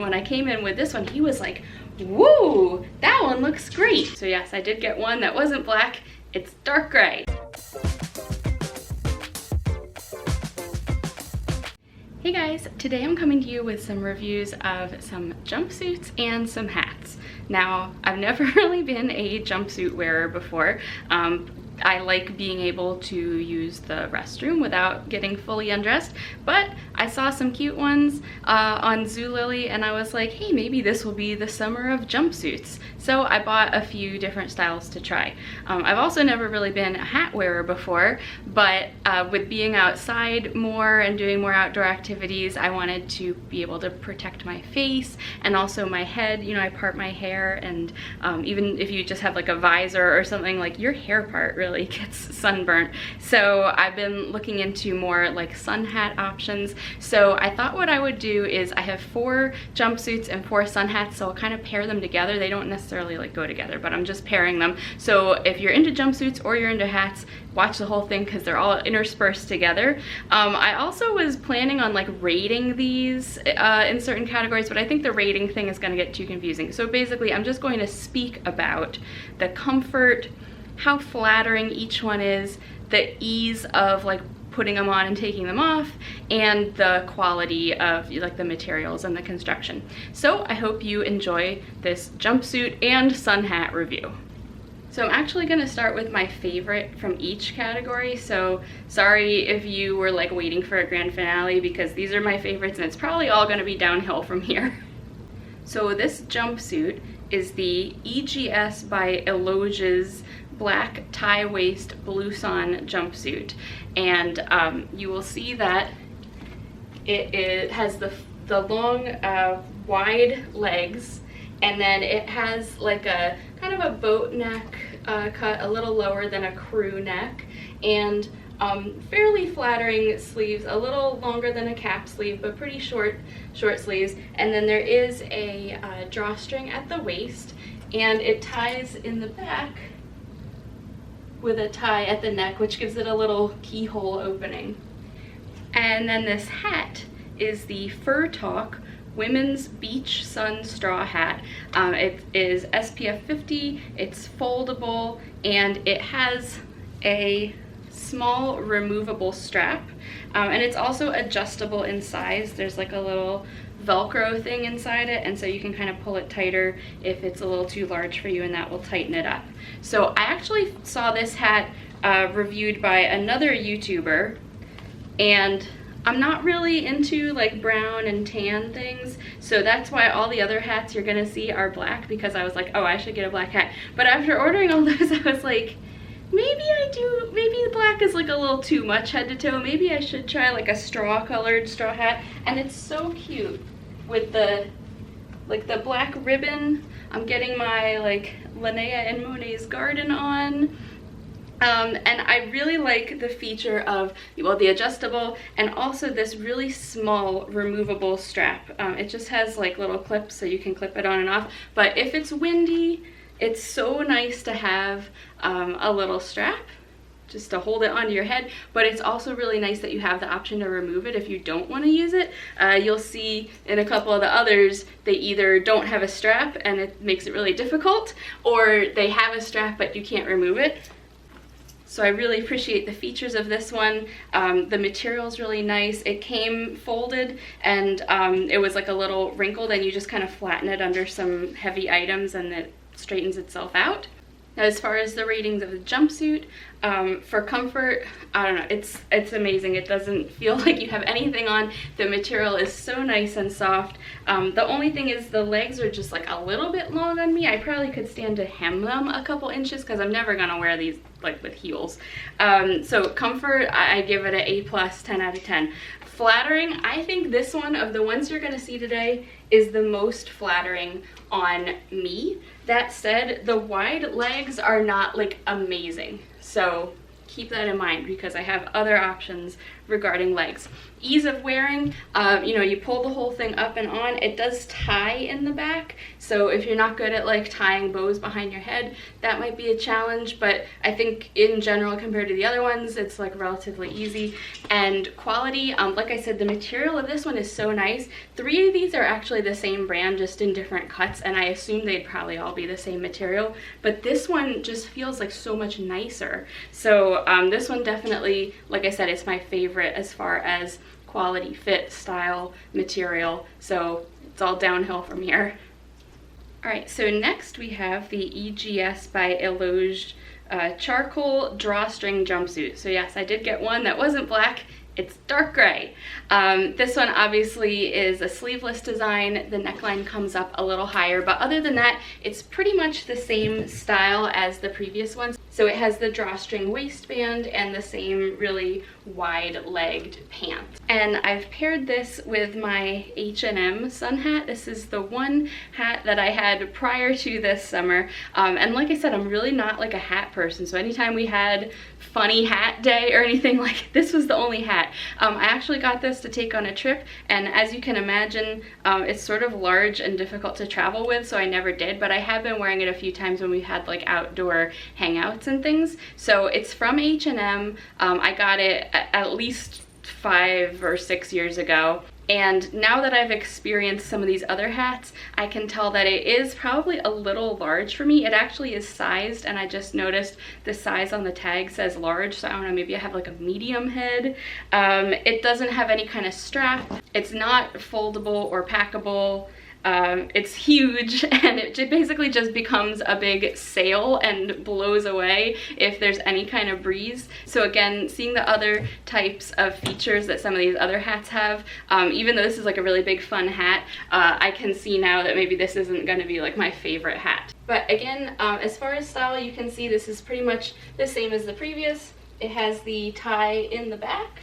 When I came in with this one, he was like, woo, that one looks great. So yes, I did get one that wasn't black. It's dark gray. Hey guys, today I'm coming to you with some reviews of some jumpsuits and some hats. Now, I've never really been a jumpsuit wearer before. I like being able to use the restroom without getting fully undressed, but I saw some cute ones on Zulily and I was like, hey, maybe this will be the summer of jumpsuits. So I bought a few different styles to try. I've also never really been a hat wearer before, but with being outside more and doing more outdoor activities, I wanted to be able to protect my face and also my head. You know, I part my hair, and even if you just have like a visor or something, like your hair part really gets sunburnt. So I've been looking into more like sun hat options. So I thought what I would do is I have 4 jumpsuits and 4 sun hats, so I'll kind of pair them together. They don't necessarily like go together, but I'm just pairing them. So if you're into jumpsuits or you're into hats, watch the whole thing because they're all interspersed together. I also was planning on like rating these in certain categories, but I think the rating thing is going to get too confusing. So basically I'm just going to speak about the comfort, how flattering each one is, the ease of like putting them on and taking them off, and the quality of like the materials and the construction. So I hope you enjoy this jumpsuit and sun hat review. So I'm actually going to start with my favorite from each category. So sorry if you were like waiting for a grand finale, because these are my favorites and it's probably all going to be downhill from here. So this jumpsuit is the EGS by Eloge's black tie waist blouson jumpsuit, and you will see that it has the long wide legs, and then it has like a kind of a boat neck cut, a little lower than a crew neck, and fairly flattering sleeves, a little longer than a cap sleeve, but pretty short sleeves. And then there is a drawstring at the waist, and it ties in the back with a tie at the neck, which gives it a little keyhole opening. And then this hat is the Fur Talk Women's Beach Sun Straw Hat. It is SPF 50, it's foldable, and it has a small removable strap, and it's also adjustable in size. There's like a little Velcro thing inside it, and so you can kind of pull it tighter if it's a little too large for you, and that will tighten it up. So I actually saw this hat reviewed by another YouTuber, and I'm not really into like brown and tan things, so that's why all the other hats you're gonna see are black, because I was like, oh, I should get a black hat. But after ordering all those, I was like, maybe the black is like a little too much head to toe. Maybe I should try like a straw colored straw hat. And it's so cute with the black ribbon. I'm getting my like Linnea and Monet's Garden on. And I really like the feature of, well, the adjustable and also this really small removable strap. It just has like little clips so you can clip it on and off. But if it's windy, it's so nice to have a little strap just to hold it onto your head, but it's also really nice that you have the option to remove it if you don't want to use it. You'll see in a couple of the others, they either don't have a strap and it makes it really difficult, or they have a strap but you can't remove it. So I really appreciate the features of this one. The material is really nice. It came folded, and it was like a little wrinkled, and you just kind of flatten it under some heavy items and it straightens itself out. Now, as far as the ratings of the jumpsuit, for comfort, I don't know, it's amazing. It doesn't feel like you have anything on. The material is so nice and soft. The only thing is the legs are just like a little bit long on me. I probably could stand to hem them a couple inches because I'm never gonna wear these like with heels. So comfort, I give it an A+, 10 out of 10. Flattering, I think this one, of the ones you're gonna see today, is the most flattering on me. That said, the wide legs are not like amazing, so keep that in mind because I have other options regarding legs. Ease of wearing, you know, you pull the whole thing up and on. It does tie in the back, so if you're not good at like tying bows behind your head, that might be a challenge, but I think in general compared to the other ones, it's like relatively easy. And quality, like I said, the material of this one is so nice. 3 of these are actually the same brand, just in different cuts, and I assume they'd probably all be the same material, but this one just feels like so much nicer. So this one definitely, like I said, it's my favorite as far as quality, fit, style, material, so it's all downhill from here. All right, so next we have the EGS by Eloge charcoal drawstring jumpsuit. So yes, I did get one that wasn't black. It's dark gray. This one obviously is a sleeveless design. The neckline comes up a little higher, but other than that, it's pretty much the same style as the previous ones. So it has the drawstring waistband and the same really wide-legged pants. And I've paired this with my H&M sun hat. This is the one hat that I had prior to this summer. And like I said, I'm really not like a hat person. So anytime we had funny hat day or anything, like this was the only hat. I actually got this to take on a trip, and as you can imagine, it's sort of large and difficult to travel with, so I never did, but I have been wearing it a few times when we had like outdoor hangouts and things. So it's from H&M. I got it at least 5 or 6 years ago. And now that I've experienced some of these other hats, I can tell that it is probably a little large for me. It actually is sized, and I just noticed the size on the tag says large, so I don't know, maybe I have like a medium head. It doesn't have any kind of strap. It's not foldable or packable. It's huge, and it basically just becomes a big sail and blows away if there's any kind of breeze. So again, seeing the other types of features that some of these other hats have, even though this is like a really big fun hat, I can see now that maybe this isn't going to be like my favorite hat. But again, as far as style, you can see this is pretty much the same as the previous. It has the tie in the back.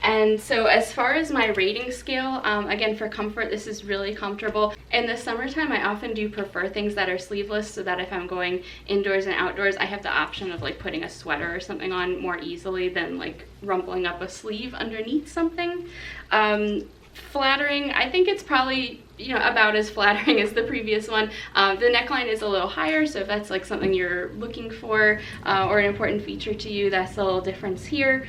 And so as far as my rating scale, again, for comfort, this is really comfortable. In the summertime, I often do prefer things that are sleeveless, so that if I'm going indoors and outdoors, I have the option of like putting a sweater or something on more easily than like rumpling up a sleeve underneath something. Flattering, I think it's probably, you know, about as flattering as the previous one. The neckline is a little higher, so if that's like something you're looking for or an important feature to you, that's a little difference here.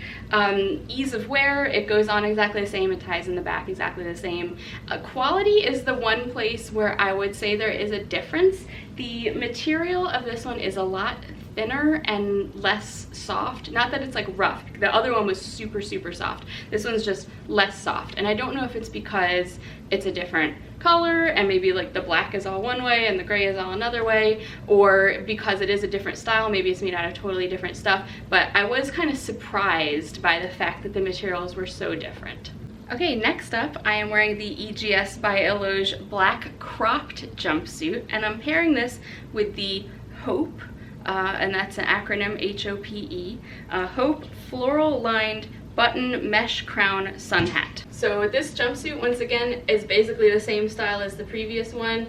Ease of wear, it goes on exactly the same, it ties in the back exactly the same. Quality is the one place where I would say there is a difference. The material of this one is a lot thinner and less soft. Not that it's like rough. The other one was super, super soft. This one's just less soft. And I don't know if it's because it's a different color and maybe like the black is all one way and the gray is all another way, or because it is a different style, maybe it's made out of totally different stuff. But I was kind of surprised by the fact that the materials were so different. Okay, next up, I am wearing the EGS by Eloge black cropped jumpsuit, and I'm pairing this with the Hope, and that's an acronym, H-O-P-E, Hope floral lined button mesh crown sun hat. So this jumpsuit, once again, is basically the same style as the previous one,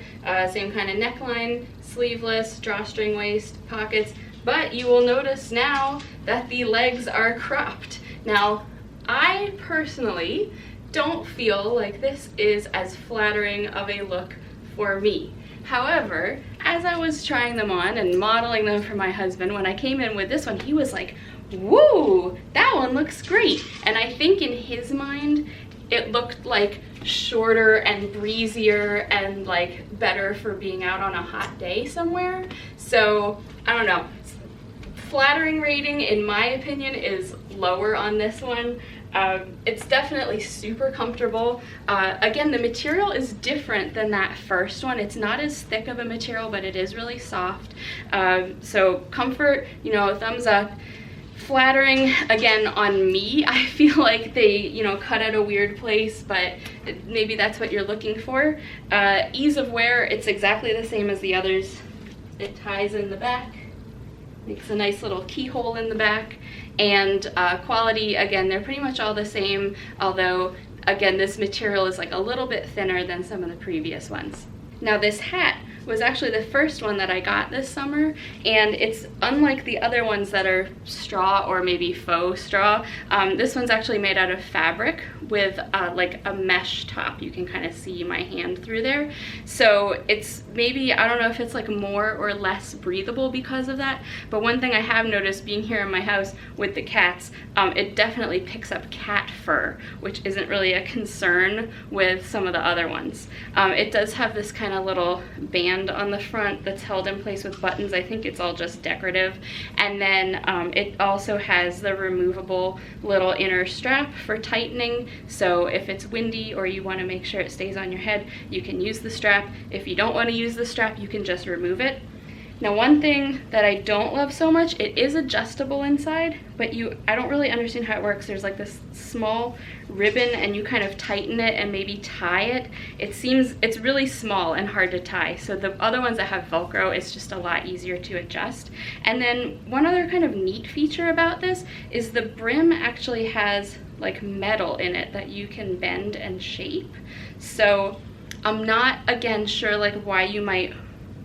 same kind of neckline, sleeveless, drawstring waist, pockets, but you will notice now that the legs are cropped. Now, I personally don't feel like this is as flattering of a look for me. However, as I was trying them on and modeling them for my husband, when I came in with this one, he was like, woo, that one looks great. And I think in his mind, it looked like shorter and breezier and like better for being out on a hot day somewhere. So I don't know. Flattering rating, in my opinion, is lower on this one. It's definitely super comfortable. Again, the material is different than that first one. It's not as thick of a material, but it is really soft. So comfort, you know, thumbs up. Flattering, again, on me, I feel like they, you know, cut at a weird place, but maybe that's what you're looking for. Ease of wear, it's exactly the same as the others. It ties in the back, makes a nice little keyhole in the back. And quality, again, they're pretty much all the same, although, again, this material is like a little bit thinner than some of the previous ones. Now this hat was actually the first one that I got this summer, and it's unlike the other ones that are straw or maybe faux straw. This one's actually made out of fabric with like a mesh top. You can kind of see my hand through there. So it's maybe, I don't know if it's like more or less breathable because of that, but one thing I have noticed being here in my house with the cats, it definitely picks up cat fur, which isn't really a concern with some of the other ones. It does have this kind of little band on the front that's held in place with buttons. I think it's all just decorative. And then it also has the removable little inner strap for tightening. So if it's windy or you want to make sure it stays on your head, you can use the strap. If you don't want to use the strap, you can just remove it. Now, one thing that I don't love so much, it is adjustable inside, but I don't really understand how it works. There's like this small ribbon and you kind of tighten it and maybe tie it. It's really small and hard to tie. So the other ones that have Velcro, it's just a lot easier to adjust. And then one other kind of neat feature about this is the brim actually has like metal in it that you can bend and shape. So I'm not, again, sure like why you might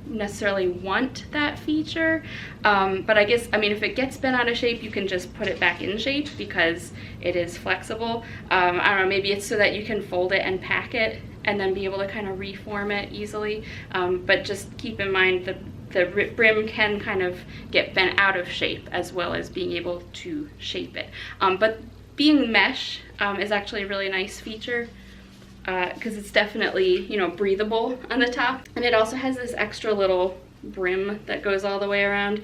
necessarily want that feature, but I guess, I mean, if it gets bent out of shape, you can just put it back in shape because it is flexible. I don't know, maybe it's so that you can fold it and pack it and then be able to kind of reform it easily, but just keep in mind that the brim can kind of get bent out of shape as well as being able to shape it. But being mesh is actually a really nice feature, because it's definitely, you know, breathable on the top, and it also has this extra little brim that goes all the way around,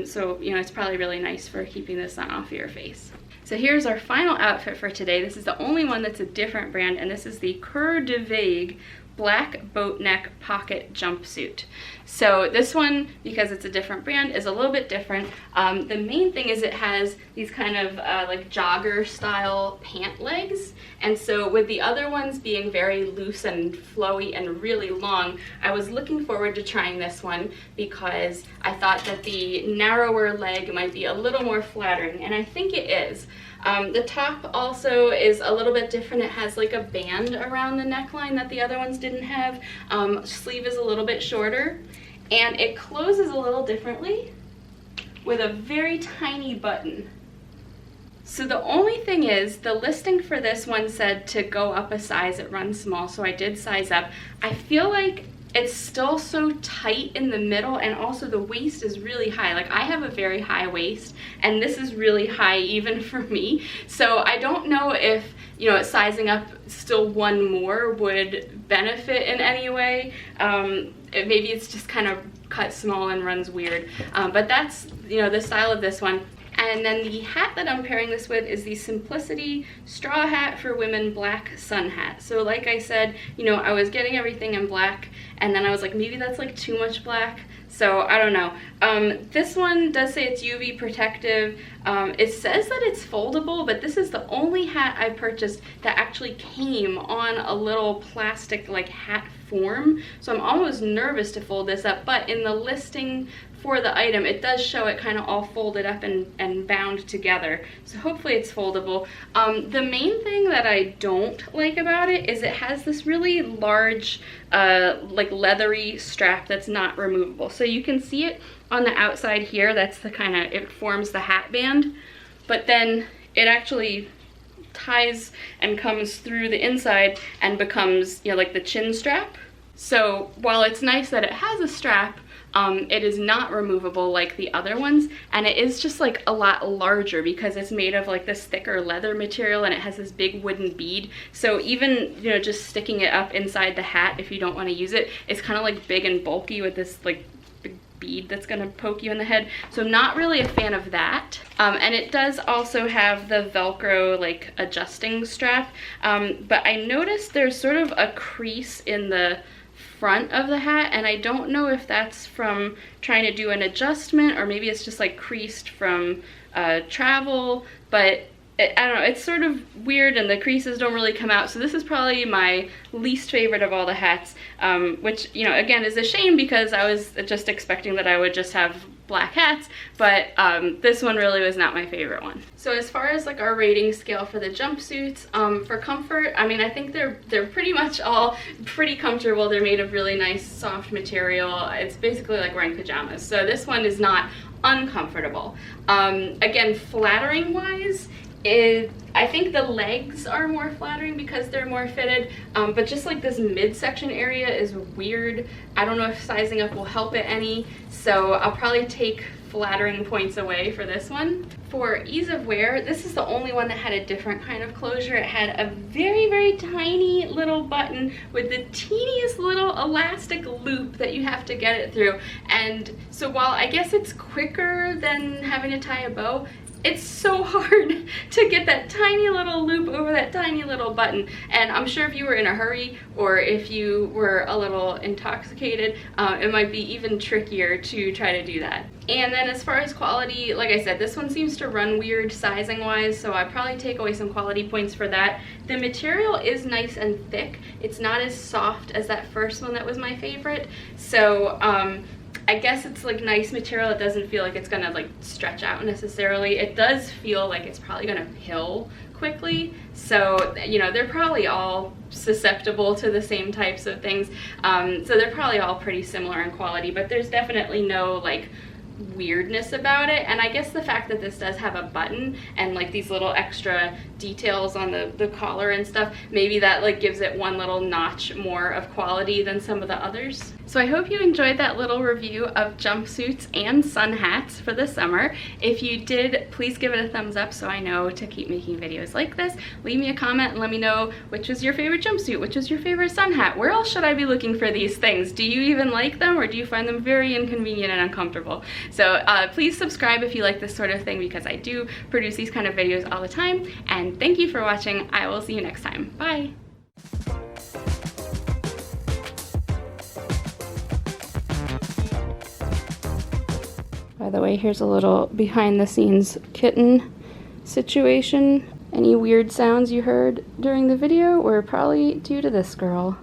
so you know, it's probably really nice for keeping the sun off your face. So here's our final outfit for today. This is the only one that's a different brand, and this is the Coeur de Vague black boat neck pocket jumpsuit. So this one, because it's a different brand, is a little bit different. The main thing is it has these kind of like jogger style pant legs, and so with the other ones being very loose and flowy and really long, I was looking forward to trying this one because I thought that the narrower leg might be a little more flattering, and I think it is. The top also is a little bit different. It has like a band around the neckline that the other ones didn't have. Sleeve is a little bit shorter, and it closes a little differently with a very tiny button. So the only thing is, the listing for this one said to go up a size, it runs small, so I did size up. I feel like it's still so tight in the middle, and also the waist is really high. Like, I have a very high waist, and this is really high even for me. So I don't know if, you know, sizing up still one more would benefit in any way. Maybe it's just kind of cut small and runs weird. But that's, you know, the style of this one. And then the hat that I'm pairing this with is the Simplicity Straw Hat for Women Black Sun Hat. So like I said, you know, I was getting everything in black, and then I was like, maybe that's like too much black. So I don't know. This one does say it's UV protective. It says that it's foldable, but this is the only hat I purchased that actually came on a little plastic like hat form. So I'm almost nervous to fold this up, but in the listing for the item, it does show it kind of all folded up and bound together. So hopefully it's foldable. The main thing that I don't like about it is it has this really large, like leathery strap that's not removable. So you can see it on the outside here. That's the kind of, it forms the hat band, but then it actually ties and comes through the inside and becomes, you know, like the chin strap. So while it's nice that it has a strap, it is not removable like the other ones, and it is just like a lot larger because it's made of like this thicker leather material, and it has this big wooden bead. So even, you know, just sticking it up inside the hat, if you don't want to use it, it's kind of like big and bulky with this like big bead that's gonna poke you in the head. So I'm not really a fan of that. And it does also have the Velcro like adjusting strap, but I noticed there's sort of a crease in the front of the hat, and I don't know if that's from trying to do an adjustment or maybe it's just like creased from travel, but I don't know, it's sort of weird and the creases don't really come out, so this is probably my least favorite of all the hats, which, you know, again is a shame because I was just expecting that I would just have black hats, but this one really was not my favorite one. So as far as like our rating scale for the jumpsuits, for comfort, I mean, I think they're pretty much all pretty comfortable. They're made of really nice soft material. It's basically like wearing pajamas. So this one is not uncomfortable. Again, flattering wise, I think the legs are more flattering because they're more fitted, but just like this midsection area is weird. I don't know if sizing up will help it any, so I'll probably take flattering points away for this one. For ease of wear, this is the only one that had a different kind of closure. It had a very, very tiny little button with the teeniest little elastic loop that you have to get it through. And so while I guess it's quicker than having to tie a bow, it's so hard to get that tiny little loop over that tiny little button. And I'm sure if you were in a hurry or if you were a little intoxicated, it might be even trickier to try to do that. And then as far as quality, like I said, this one seems to run weird sizing wise, so I'd probably take away some quality points for that. The material is nice and thick. It's not as soft as that first one that was my favorite. So I guess it's like nice material. It doesn't feel like it's gonna like stretch out necessarily. It does feel like it's probably gonna pill quickly. So, you know, they're probably all susceptible to the same types of things. So they're probably all pretty similar in quality, but there's definitely no like weirdness about it. And I guess the fact that this does have a button and like these little extra details on the collar and stuff, maybe that like gives it one little notch more of quality than some of the others. So I hope you enjoyed that little review of jumpsuits and sun hats for the summer. If you did, please give it a thumbs up so I know to keep making videos like this. Leave me a comment and let me know which was your favorite jumpsuit, which was your favorite sun hat. Where else should I be looking for these things? Do you even like them, or do you find them very inconvenient and uncomfortable? So please subscribe if you like this sort of thing, because I do produce these kind of videos all the time. And thank you for watching. I will see you next time. Bye. By the way, here's a little behind the scenes kitten situation. Any weird sounds you heard during the video were probably due to this girl.